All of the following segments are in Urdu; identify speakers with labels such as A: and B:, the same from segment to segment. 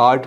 A: 8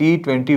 A: T20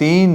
A: 3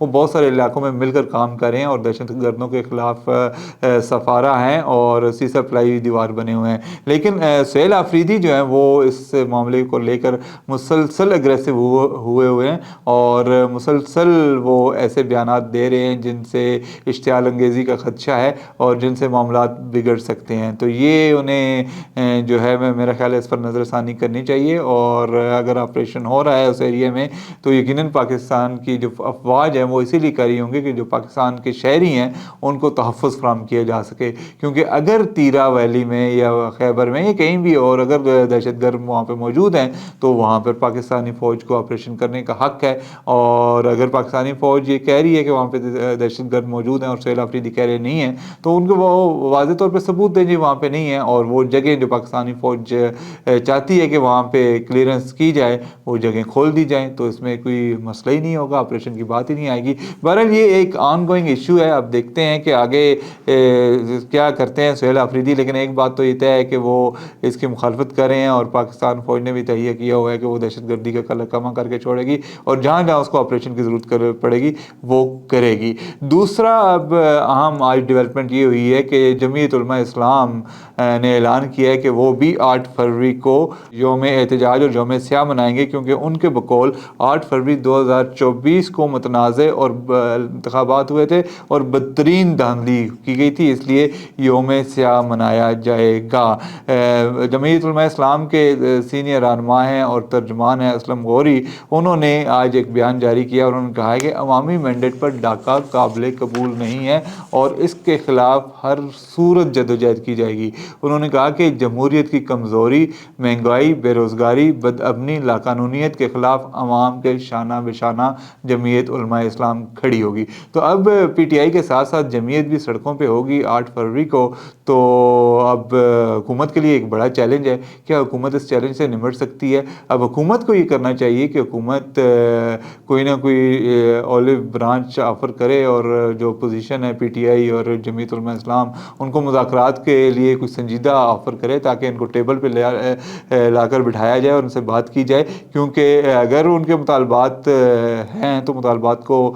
A: وہ بہت سارے علاقوں میں مل کر کام کر رہے ہیں اور دہشت گردوں کے خلاف سفارہ ہیں اور سی سپلائی دیوار بنے ہوئے ہیں. لیکن سہیل آفریدی جو ہیں وہ اس معاملے کو لے کر مسلسل اگریسو ہوئے ہیں اور مسلسل وہ ایسے بیانات دے رہے ہیں جن سے اشتعال انگیزی کا خدشہ ہے اور جن سے معاملات بگڑ سکتے ہیں. تو یہ انہیں جو ہے میرا خیال ہے اس پر نظر ثانی کرنی چاہیے اور اگر آپریشن ہو رہا ہے اس ایریے میں تو یقیناً پاکستان کی جو افواج ہیں وہ اسی لیے کر رہی ہوں گی کہ جو پاکستان کے شہری ہیں ان کو تحفظ فراہم کیا جا سکے. کیونکہ اگر تیرا ویلی میں یا خیبر میں یا کہیں بھی اور اگر دہشت گرد وہاں پہ موجود ہیں تو وہاں پر پاکستانی فوج کو آپریشن کرنے کا حق ہے. اور اگر پاکستانی فوج یہ کہہ رہی ہے کہ وہاں پہ دہشت گرد موجود ہیں اور سہیل آفریدی کہہ رہے نہیں ہیں تو ان کو وہ واضح طور پہ ثبوت دیں جی وہاں پہ نہیں ہیں اور وہ جگہ جو پاکستانی فوج چاہتی ہے کہ وہاں پہ کلیئرنس کی جائے وہ جگہیں کھول دی جائیں تو اس میں کوئی مسئلہ ہی نہیں ہوگا, آپریشن کی بات ہی نہیں آئے گی. بہرحال یہ ایک آن گوئنگ ایشو ہے, اب دیکھتے ہیں کہ آگے کیا کرتے ہیں سہیل آفریدی. لیکن ایک بات تو یہ طے ہے کہ وہ اس کی مخالفت کر رہے ہیں اور پاکستان فوج نے بھی تہیہ کیا ہوا ہے کہ وہ دہشت گردی کا کلکمہ کر کے چھوڑے گی اور جہاں جہاں اس کو آپریشن کی ضرورت پڑے گی وہ کرے گی. دوسرا اب اہم آج ڈیولپمنٹ یہ ہوئی ہے کہ جمعیت علماء اسلام نے اعلان کیا ہے کہ وہ بھی 8 فروری کو یوم احتجاج اور یوم سیاہ منائیں گے کیونکہ ان کے بقول 8 فروری 2024 کو متنازع اور انتخابات ہوئے تھے اور بدترین دھاندلی کی گئی تھی, اس لیے یوم سیاہ منایا جائے گا. جمعیت علماء اسلام کے سینئر رہنما ہیں اور ترجمان ہیں اسلم غوری, انہوں نے آج ایک بیان جاری کیا اور انہوں نے کہا ہے کہ عوامی مینڈیٹ پر ڈاکہ قابل قبول نہیں ہے اور اس کے خلاف ہر صورت جدوجہد کی جائے گی. انہوں نے کہا کہ جمہوریت کی کمزوری, مہنگائی, بے روزگاری, بدامنی, لاقانونیت کے خلاف عوام کے شانہ بشانہ جمعیت علماء اسلام کھڑی ہوگی. تو اب پی ٹی آئی کے ساتھ ساتھ جمعیت بھی سڑکوں پہ ہوگی 8 فروری کو. تو اب حکومت کے لیے ایک بڑا چیلنج ہے, کیا حکومت اس چیلنج سے نمٹ سکتی ہے؟ اب حکومت کو یہ کرنا چاہیے کہ حکومت کوئی نہ کوئی اولیو برانچ آفر کرے اور جو پوزیشن ہے پی ٹی آئی اور جمعیت علماء اسلام ان کو مذاکرات کے لیے کوئی سنجیدہ آفر کرے تاکہ ان کو ٹیبل پہ لا کر بٹھایا جائے اور ان سے بات کی جائے. کیونکہ اگر ان کے مطالبات ہیں تو مطالبات کو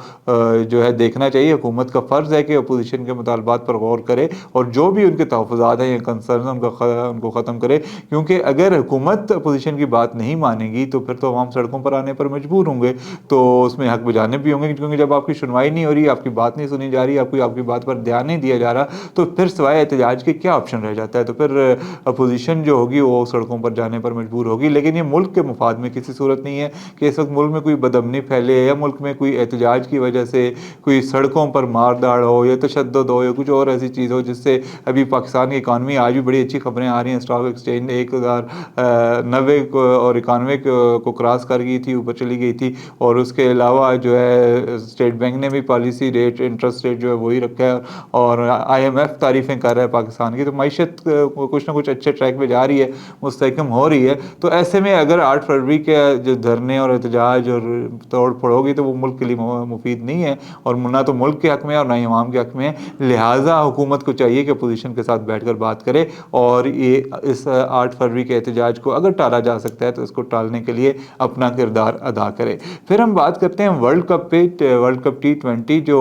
A: جو ہے دیکھنا چاہیے. حکومت کا فرض ہے کہ اپوزیشن کے مطالبات پر غور کرے اور جو بھی ان کے تحفظات ہیں یا کنسرن ان کو ختم کرے. کیونکہ اگر حکومت اپوزیشن کی بات نہیں مانے گی تو پھر تو عوام سڑکوں پر آنے پر مجبور ہوں گے, تو اس میں حق بجانے بھی ہوں گے. کیونکہ جب آپ کی سنوائی نہیں ہو رہی, آپ کی بات نہیں سنی جا رہی, آپ کی بات پر دھیان نہیں دیا جا رہا, تو پھر سوائے احتجاج کے کیا آپشن رہ جاتا ہے؟ تو پھر اپوزیشن جو ہوگی وہ سڑکوں پر جانے پر مجبور ہوگی. لیکن یہ ملک کے مفاد میں کسی صورت نہیں ہے کہ اس وقت ملک میں کوئی بدامنی پھیلے یا ملک میں کوئی احتجاج کی وجہ سے کوئی سڑکوں پر مار داڑ ہو یا تشدد ہو یا کچھ اور ایسی چیز ہو جس سے ابھی پاکستان کی اکانومی, آج بھی بڑی اچھی خبریں آ رہی ہیں, اسٹاک ایکسچینج نے 1090 اور 91 کو کراس کر گئی تھی, اوپر چلی گئی تھی. اور اس کے علاوہ جو ہے اسٹیٹ بینک نے بھی پالیسی ریٹ, انٹرسٹ ریٹ جو ہے وہی رکھا ہے اور آئی ایم ایف تعریفیں کر رہا ہے پاکستان کی. تو معیشت کچھ نہ کچھ اچھے ٹریک پہ جا رہی ہے, مستحکم ہو رہی ہے. تو ایسے میں اگر 8 فروری کے جو دھرنے اور احتجاج اور توڑ پھوڑ ہوگی تو وہ ملک کے لیے مفید نہیں ہے اور نہ تو ملک کے حق میں اور نہ ہی عوام کے حق میں. لہٰذا حکومت کو چاہیے کہ اپوزیشن کے ساتھ بیٹھ کر بات کرے اور یہ اس 8 فروری کے احتجاج کو اگر ٹالا جا سکتا ہے تو اس کو ٹالنے کے لیے اپنا کردار ادا کرے. پھر ہم بات کرتے ہیں ورلڈ کپ پہ. ورلڈ کپ T20 جو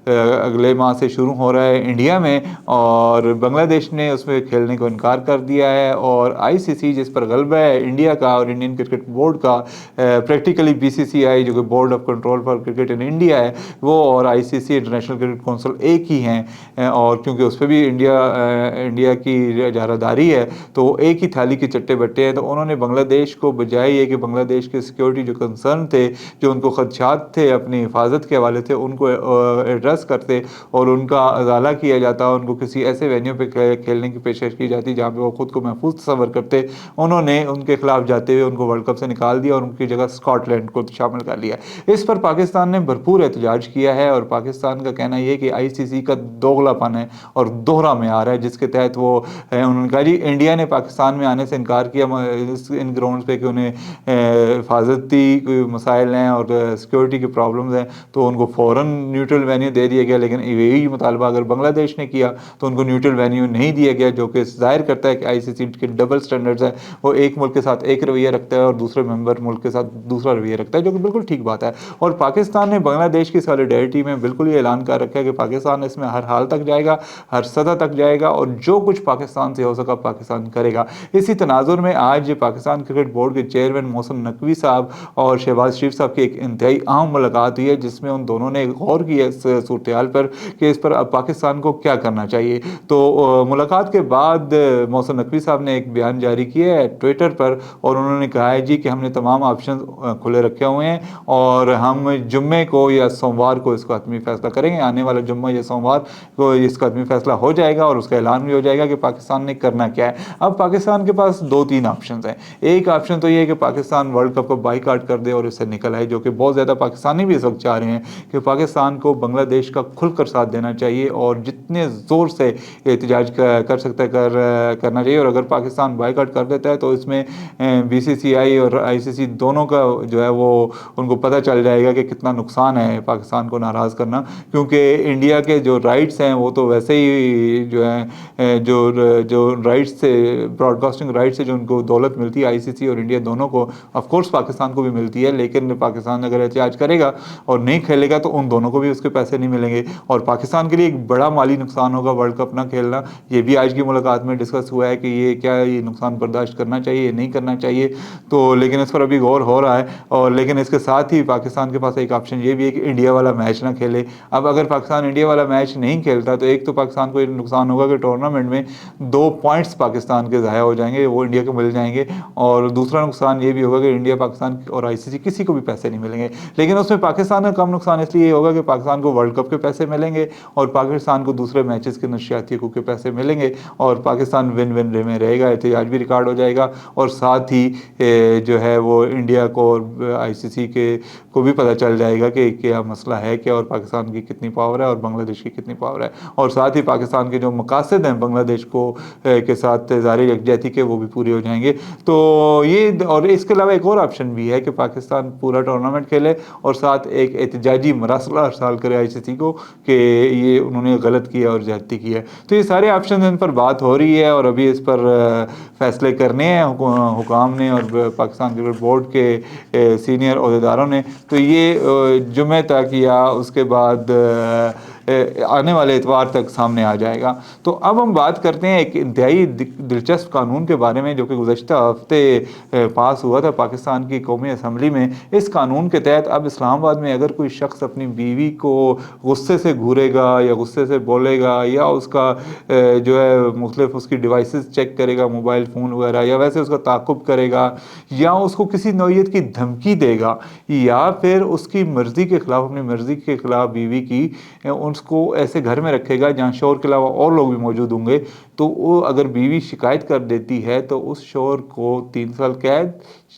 A: اگلے ماہ سے شروع ہو رہا ہے انڈیا میں اور بنگلہ دیش نے اس میں کھیلنے کو انکار کر دیا ہے. اور آئی سی سی جس پر غلبہ ہے انڈیا کا اور انڈین کرکٹ بورڈ کا, پریکٹیکلی بی سی سی آئی جو کہ board of control for cricket in India ہے وہ اور آئی سی سی انٹرنیشنل کرکٹ کونسل ایک ہی ہیں. اور کیونکہ اس پہ بھی انڈیا کی اجارہ داری ہے تو وہ ایک ہی تھالی کے چٹے بٹے ہیں. تو انہوں نے بنگلہ دیش کو بجائے یہ کہ بنگلہ دیش کے سیکیورٹی جو کنسرن تھے, جو ان کو خدشات تھے اپنی حفاظت کے حوالے سے, ان کو ایڈریس کرتے اور ان کا ازالہ کیا جاتا, ان کو کسی ایسے وینیو پہ کھیلنے کی پیشکش کی جاتی جہاں پہ وہ خود کو محفوظ تصور کرتے. انہوں نے ان کے خلاف جاتے ہوئے ان کو ورلڈ کپ سے نکال دیا اور ان کی جگہ اسکاٹ لینڈ کو شامل کر لیا. اس پر پاکستان نے بھرپور احتجاج کیا ہے اور پاکستان کا کہنا یہ کہ آئی سی سی کا دوغلا پن ہے اور دوہرا معیار ہے, جس کے تحت وہ انہوں نے کہا جی انڈیا نے پاکستان میں آنے سے انکار کیا ان گراؤنڈز پہ کہ انہیں حفاظتی کوئی مسائل ہیں اور سیکورٹی کی پرابلمز ہیں تو ان کو فوراً نیوٹرل وینیو دے دیا گیا. لیکن یہی مطالبہ اگر بنگلہ دیش نے کیا تو ان کو نیوٹرل وینیو نہیں دیا گیا, جو کہ ظاہر کرتا ہے کہ آئی سی سی کے ڈبل سٹینڈرڈز ہیں. وہ ایک ملک کے ساتھ ایک رویہ رکھتا ہے اور دوسرے ممبر ملک کے ساتھ دوسرا رویہ رکھتا ہے, جو کہ بالکل ٹھیک بات ہے. اور پاکستان نے بنگلہ دیش کی سالیڈیرٹی میں بالکل یہ اعلان کر رکھا ہے کہ پاکستان اس میں ہر حال تک جائے گا, ہر سطح تک جائے گا, اور جو کچھ پاکستان سے ہو سکا پاکستان کرے گا. اسی تناظر میں آج پاکستان کرکٹ بورڈ کے چیئرمین محسن نقوی صاحب اور شہباز شریف صاحب کی ایک انتہائی اہم ملاقات ہوئی ہے, جس میں ان دونوں نے غور کیا اس صورتحال پر کہ اس پر اب پاکستان کو کیا کرنا چاہیے. تو ملاقات کے بعد محسن نقوی صاحب نے ایک بیان جاری کیا ہے ٹویٹر پر, اور انہوں نے کہا ہے جی کہ ہم نے تمام آپشن کھلے رکھے ہوئے ہیں اور ہم جمعے کو یا سوموار کو اس کا حتمی فیصلہ کریں گے. آنے والا جمعہ یا سوموار کو اس کا حتمی فیصلہ ہو جائے گا اور اس کا اعلان بھی ہو جائے گا کہ پاکستان نے کرنا کیا ہے. اب پاکستان کے پاس 2-3 آپشنز ہیں. ایک آپشن تو یہ ہے کہ پاکستان ورلڈ کپ کو بائیکاٹ کر دے اور اس سے نکل آئے, جو کہ بہت زیادہ پاکستانی بھی اس وقت چاہ رہے ہیں کہ پاکستان کو بنگلہ دیش کا کھل کر ساتھ دینا چاہیے اور جتنے زور سے احتجاج کر سکتا ہے کرنا چاہیے. اور اگر پاکستان بائیکاٹ کر دیتا ہے تو اس میں BCCI اور ICC دونوں کا جو ہے وہ ان کو پتہ چل جائے گا کہ کتنا نقصان ہے پاکستان کو ناراض کرنا, کیونکہ انڈیا کے جو رائٹس ہیں وہ تو ویسے ہی جو ہیں جو رائٹس سے براڈ کاسٹنگ رائٹس سے جو ان کو دولت ملتی ہے ICC اور انڈیا دونوں کو, آف کورس پاکستان کو بھی ملتی ہے, لیکن پاکستان اگر احتجاج کرے گا اور نہیں کھیلے گا تو ان دونوں کو بھی اس کے پیسے نہیں ملیں گے, اور پاکستان کے لیے ایک بڑا مالی نقصان ہوگا ورلڈ کپ نہ کھیلنا. یہ بھی آج کی ملاقات میں ڈسکس ہوا ہے کہ یہ نقصان برداشت کرنا چاہیے یا نہیں کرنا چاہیے. تو لیکن اس پر ابھی غور ہو رہا ہے. اور لیکن اس کے ساتھ ہی پاکستان کے پاس ایک آپشن یہ بھی ہے کہ انڈیا والا میچ نہ کھیلے. اب اگر پاکستان انڈیا والا میچ نہیں کھیلتا تو ایک تو پاکستان کو یہ نقصان ہوگا کہ ٹورنامنٹ میں 2 پوائنٹس پاکستان کے ضائع ہو جائیں گے, وہ انڈیا کو مل جائیں گے. اور دوسرا نقصان یہ بھی ہوگا کہ انڈیا پاکستان اور ICC کسی کو بھی پیسے نہیں ملیں گے. لیکن اس میں پاکستان کا کم نقصان اس لیے ہوگا کہ پاکستان کو ورلڈ کپ کے پیسے ملیں گے اور پاکستان کو دوسرے میچز کے نشریاتی حقوق کے پیسے ملیں گے, اور پاکستان ون ون میں رہے گا, احتجاج بھی ریکارڈ ہو جائے گا, اور ساتھ ہی جو ہے وہ انڈیا کو اور ICC کو بھی پتہ چل جائے گا کہ کیا مسئلہ ہے کیا, اور پاکستان کی کتنی پاور ہے اور بنگلہ دیش کی کتنی پاور ہے, اور ساتھ ہی پاکستان کے جو مقاصد ہیں بنگلہ دیش کو کے ساتھ اظہار یکجہتی کے وہ بھی پورے ہو جائیں گے. تو یہ, اور اس کے علاوہ ایک اور آپشن بھی ہے کہ پاکستان پورا ٹورنامنٹ کھیلے اور ساتھ ایک احتجاجی مراسلہ ارسال کرے ICC کو کہ یہ انہوں نے غلط کیا اور زیادتی کی ہے. تو یہ سارے آپشن ان پر بات ہو رہی ہے اور ابھی اس پر فیصلے کرنے ہیں حکام نے اور پاکستان کرکٹ بورڈ کے سینئر عہدیداروں نے. تو یہ جمعہ تک یا اس کے بعد آنے والے اتوار تک سامنے آ جائے گا. تو اب ہم بات کرتے ہیں ایک انتہائی دلچسپ قانون کے بارے میں جو کہ گزشتہ ہفتے پاس ہوا تھا پاکستان کی قومی اسمبلی میں. اس قانون کے تحت اب اسلام آباد میں اگر کوئی شخص اپنی بیوی کو غصے سے گھورے گا یا غصے سے بولے گا یا اس کا جو ہے مختلف اس کی ڈیوائسز چیک کرے گا, موبائل فون وغیرہ, یا ویسے اس کا تعاقب کرے گا, یا اس کو کسی نوعیت کی دھمکی دے گا, یا پھر اس کی مرضی کے خلاف, اپنی مرضی کے خلاف بیوی کی اس کو ایسے گھر میں رکھے گا جہاں شوہر کے علاوہ اور لوگ بھی موجود ہوں گے, تو وہ اگر بیوی شکایت کر دیتی ہے تو اس شوہر کو 3 سال قید,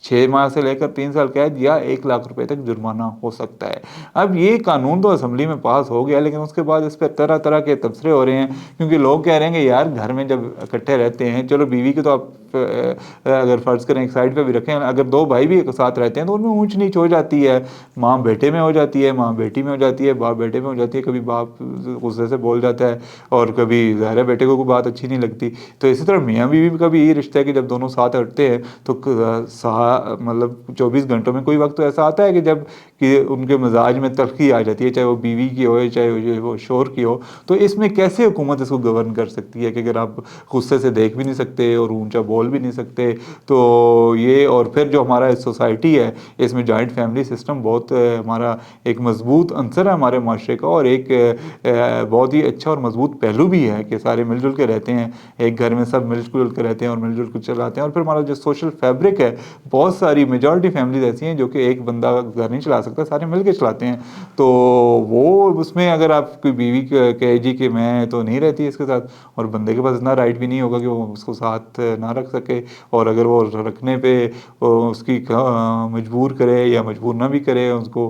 A: 6 ماہ سے لے کر 3 سال قید یا 1 لاکھ روپے تک جرمانہ ہو سکتا ہے. اب یہ قانون تو اسمبلی میں پاس ہو گیا, لیکن اس کے بعد اس پہ طرح طرح کے تبصرے ہو رہے ہیں, کیونکہ لوگ کہہ رہے ہیں کہ یار گھر میں جب اکٹھے رہتے ہیں, چلو بیوی کو تو آپ اگر فرض کریں ایک سائڈ پہ بھی رکھیں, اگر 2 بھائی بھی ایک ساتھ رہتے ہیں تو ان میں اونچ نیچ ہو جاتی ہے, ماں بیٹے میں ہو جاتی ہے, ماں بیٹی میں ہو جاتی ہے, باپ بیٹے میں ہو جاتی ہے, کبھی باپ غصے سے بول جاتا ہے اور کبھی ظاہر بیٹے کو کوئی بات اچھی نہیں لگتی. تو اسی طرح میاں بیوی کا بھی یہ رشتہ ہے کہ جب دونوں ساتھ ہٹتے ہیں تو مطلب 24 گھنٹوں میں کوئی وقت تو ایسا آتا ہے کہ جب کہ ان کے مزاج میں تلخی آ جاتی ہے, چاہے وہ بیوی کی ہو چاہے وہ شوہر کی ہو. تو اس میں کیسے حکومت اس کو گورن کر سکتی ہے کہ اگر آپ غصے سے دیکھ بھی نہیں سکتے اور اونچا بول بھی نہیں سکتے, تو یہ, اور پھر جو ہمارا سوسائٹی ہے اس میں جوائنٹ فیملی سسٹم بہت ہمارا ایک مضبوط عنصر ہے ہمارے معاشرے کا, اور ایک بہت ہی اچھا اور مضبوط پہلو بھی ہے کہ سارے مل جل کے رہتے ہیں, ایک گھر میں سب مل جل کے رہتے ہیں اور مل جل کے چلاتے ہیں. اور پھر ہمارا جو سوشل فیبرک ہے, بہت ساری میجورٹی فیملیز ایسی ہیں جو کہ ایک بندہ گھر نہیں چلا سکتا, سارے مل کے چلاتے ہیں. تو وہ اس میں اگر آپ کوئی بیوی کہے جی کہ میں تو نہیں رہتی اس کے ساتھ, اور بندے کے پاس اتنا رائٹ بھی نہیں ہوگا کہ وہ اس کو ساتھ نہ رکھ سکے, اور اگر وہ رکھنے پہ اس کی مجبور کرے یا مجبور نہ بھی کرے, اس کو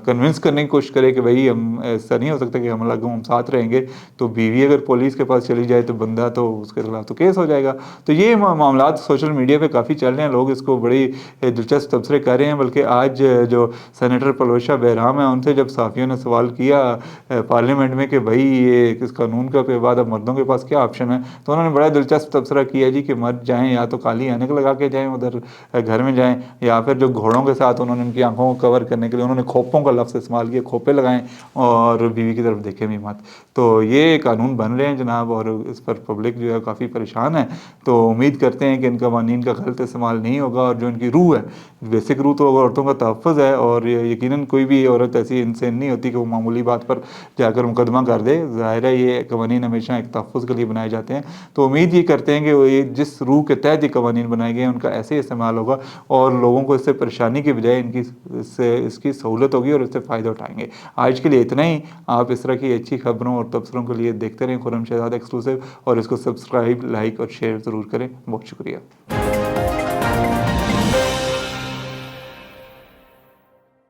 A: کنونس کرنے کی کوشش کرے کہ بھائی ہم ایسا نہیں ہو سکتا کہ ہم ساتھ رہیں گے تو بیوی اگر پولیس کے پاس چلی جائے تو بندہ تو اس کے خلاف تو کیس ہو جائے گا. تو یہ معاملات سوشل میڈیا پہ کافی چل رہے ہیں, لوگ اس کو بڑی دلچسپ تبصرے کر رہے ہیں. بلکہ آج جو سینیٹر پلوشا بہرام ہیں ان سے جب صحافیوں نے سوال کیا پارلیمنٹ میں کہ بھائی یہ اس قانون کا بعد اب مردوں کے پاس کیا آپشن ہے, تو انہوں نے بڑا دلچسپ تبصرہ کیا جی کہ مرد جائیں یا تو کالی اینک لگا کے جائیں ادھر گھر میں جائیں, یا پھر جو گھوڑوں کے ساتھ انہوں نے ان کی آنکھوں کو کور کرنے کے لیے انہوں نے کھوپوں کا لفظ استعمال کیا, کھوپے لگائیں اور بیوی کی طرف دیکھیں بھی مت. تو یہ قانون بن رہے ہیں جناب, اور اس پر پبلک جو ہے کافی پریشان ہے. تو امید کرتے ہیں کہ ان قوانین کا غلط استعمال نہیں ہوگا, اور جو ان کی روح ہے, بیسک روح تو عورتوں کا تحفظ ہے, اور یقیناً کوئی بھی عورت ایسی انسان نہیں ہوتی کہ وہ معمولی بات پر جا کر مقدمہ کر دے. ظاہر ہے یہ قوانین ہمیشہ ایک تحفظ کے لیے بنائے جاتے ہیں. تو امید یہ کرتے ہیں کہ وہ جس روح کے تحت یہ قوانین بنائے گئے ہیں ان کا ایسے استعمال ہوگا اور لوگوں کو اس سے پریشانی کی بجائے اس کی سہولت ہوگی اور اس سے فائدہ اٹھائیں گے. آج کے لیے اتنا ہی. آپ اس طرح کی اچھی خبروں اور تبصروں کے لیے دیکھتے رہیں خرم شہزاد ایکسکلوسیو, اور اس کو سبسکرائب, لائک اور شیئر ضرور کریں. بہت شکریہ.